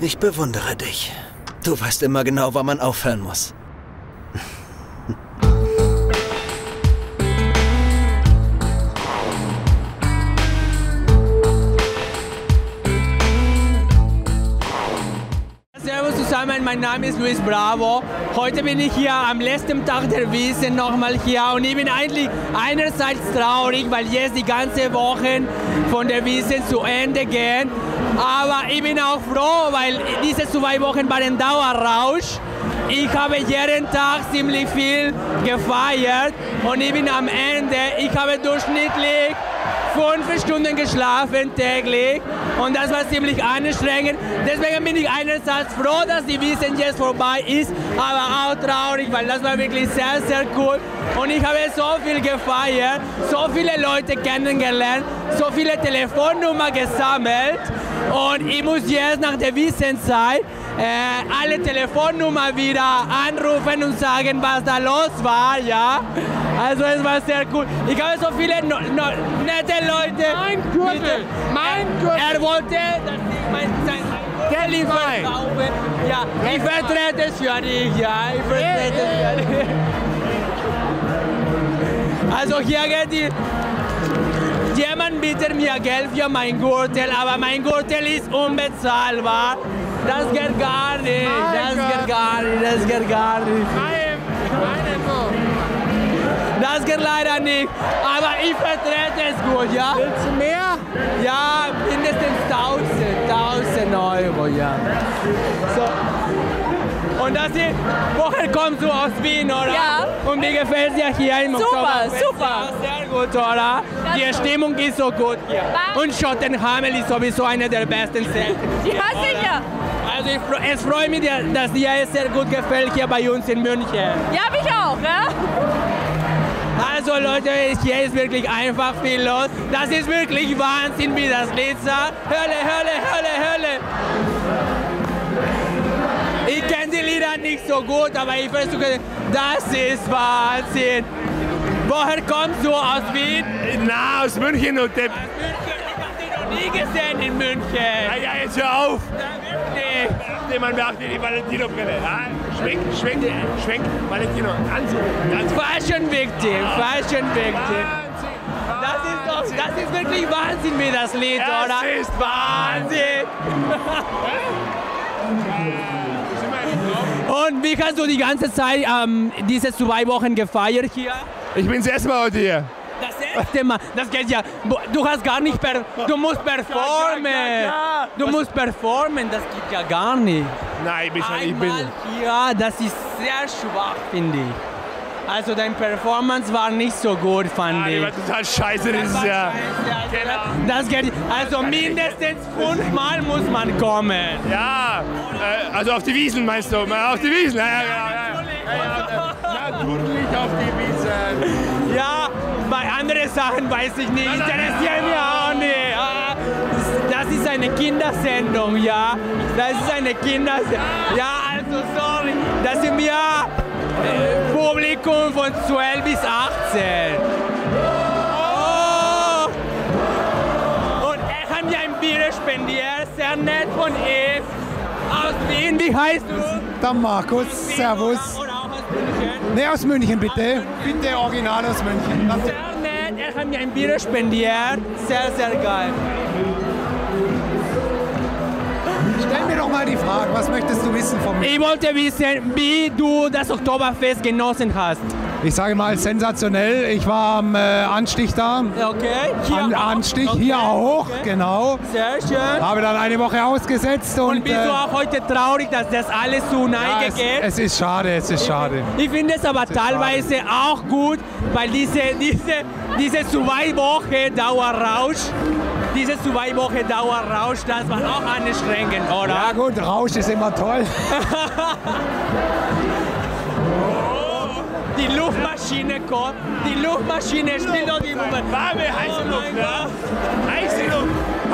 Ich bewundere dich. Du weißt immer genau, wann man aufhören muss. Servus zusammen, mein Name ist Luis Bravo. Heute bin ich hier am letzten Tag der Wiesn nochmal hier und ich bin eigentlich einerseits traurig, weil jetzt die ganze Woche von der Wiesn zu Ende gehen. Aber ich bin auch froh, weil diese 2 Wochen waren Dauerrausch. Ich habe jeden Tag ziemlich viel gefeiert und ich bin am Ende. Ich habe durchschnittlich 5 Stunden geschlafen täglich und das war ziemlich anstrengend. Deswegen bin ich einerseits froh, dass die Wiesn jetzt vorbei ist, aber auch traurig, weil das war wirklich sehr, sehr cool. Und ich habe so viel gefeiert, so viele Leute kennengelernt, so viele Telefonnummern gesammelt und ich muss jetzt nach der Wiesnzeit alle Telefonnummern wieder anrufen und sagen, was da los war, ja. Also es war sehr cool. Ich habe so viele nette Leute. Mein Gürtel! Mein Gürtel! Er wollte, dass ich sein Gürtel verkaufe. Ja, ich vertrete es für dich, ja. Ich vertrete es für dich. Also hier geht die... Jemand bietet mir Geld für mein Gürtel, aber mein Gürtel ist unbezahlbar. Das geht gar nicht, das geht gar nicht, das geht gar nicht. Das geht leider nicht, aber ich vertrete es gut, ja? Willst du mehr? Ja, mindestens 1000 Euro, ja. So. Und woher kommst du aus Wien, oder? Ja. Und wie gefällt dir hier im Oktoberfest? Super. Ja, sehr gut, oder? Die Stimmung ist so gut hier. Und Schottenhamel ist sowieso eine der besten Städte. Ja, sicher. Also es freut mich, dass dir es sehr gut gefällt hier bei uns in München. Ja, mich auch, ja? Also Leute, hier ist wirklich einfach viel los. Das ist wirklich Wahnsinn, wie das Lied sagt. Hölle, Hölle, Hölle, Hölle. Ich kenne die Lieder nicht so gut, aber ich versuche, das ist Wahnsinn. Woher kommst du, aus Wien? Na, aus München und dem... Aus München, ich habe dich noch nie gesehen in München. Ja, jetzt hör auf! Ja, wirklich. Man beachtet die Valentino-Brille. Ja? Schwenk, Valentino. Anzug. Fashion Victim, Fashion Victim. Das ist wirklich Wahnsinn, wie das Lied, oder? Das ist Wahnsinn! Und wie hast du die ganze Zeit diese 2 Wochen gefeiert hier? Ich bin das erste Mal heute hier. Das erste Mal, das geht ja, du hast gar nicht, du musst performen. Ja. Du musst performen, das geht ja gar nicht. Nein, ich bin Einmal hier, das ist sehr schwach, finde ich. Also deine Performance war nicht so gut, fand ich. Die war total scheiße dieses Jahr. Genau. Das geht, also mindestens 5 Mal muss man kommen. Ja, also auf die Wiesn meinst du? Auf die Wiesn, ja, natürlich auf die Wiesn. Ja, bei anderen Sachen weiß ich nicht, interessiert mich auch nicht. Das ist eine Kindersendung, ja. Das ist eine Kindersendung. Ja, also sorry, das sind wir Publikum von 12 bis 18. Oh. Und er hat mir ein Bier spendiert, sehr nett von ihm. Aus Wien, wie heißt du? Der Markus, servus. Oder auch aus München? Ne, aus München bitte. Bitte original aus München. Sehr nett, er hat mir ein Bier spendiert. Sehr, sehr geil. Stell mir doch mal die Frage, was möchtest du wissen von mir? Ich wollte wissen, wie du das Oktoberfest genossen hast. Ich sage mal sensationell. Ich war am Anstich da. Okay, hier auch. Anstich, Okay, hier auch, okay. genau. Sehr schön. Habe dann eine Woche ausgesetzt Und bist du auch heute traurig, dass das alles zu Neige geht? es ist schade, es ist schade. Ich finde es aber teilweise auch gut, weil diese 2 Wochen Dauerrausch, das war auch anstrengend, oder? Ja gut, Rausch ist immer toll. Die Luftmaschine kommt, die Luftmaschine spielt doch die Nummer. Warme, heiße Luft, ja. Heiße Luft.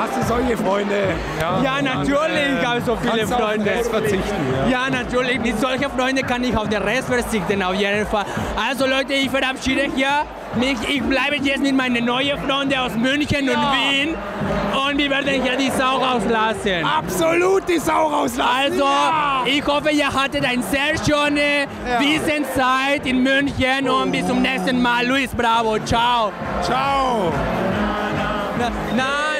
hast du solche Freunde. Ja, natürlich habe ich so viele kannst du auf den Freunde. Rest verzichten. Ja, natürlich. Mit solchen Freunden kann ich auf den Rest verzichten, auf jeden Fall. Also Leute, ich verabschiede hier mich. Ich bleibe jetzt mit meinen neuen Freunden aus München und Wien. Und wir werden hier die Sau rauslassen. Absolut die Sau rauslassen. Also, ich hoffe, ihr hattet eine sehr schöne Wiesenzeit in München. Und bis zum nächsten Mal. Luis Bravo. Ciao. Ciao. Nein.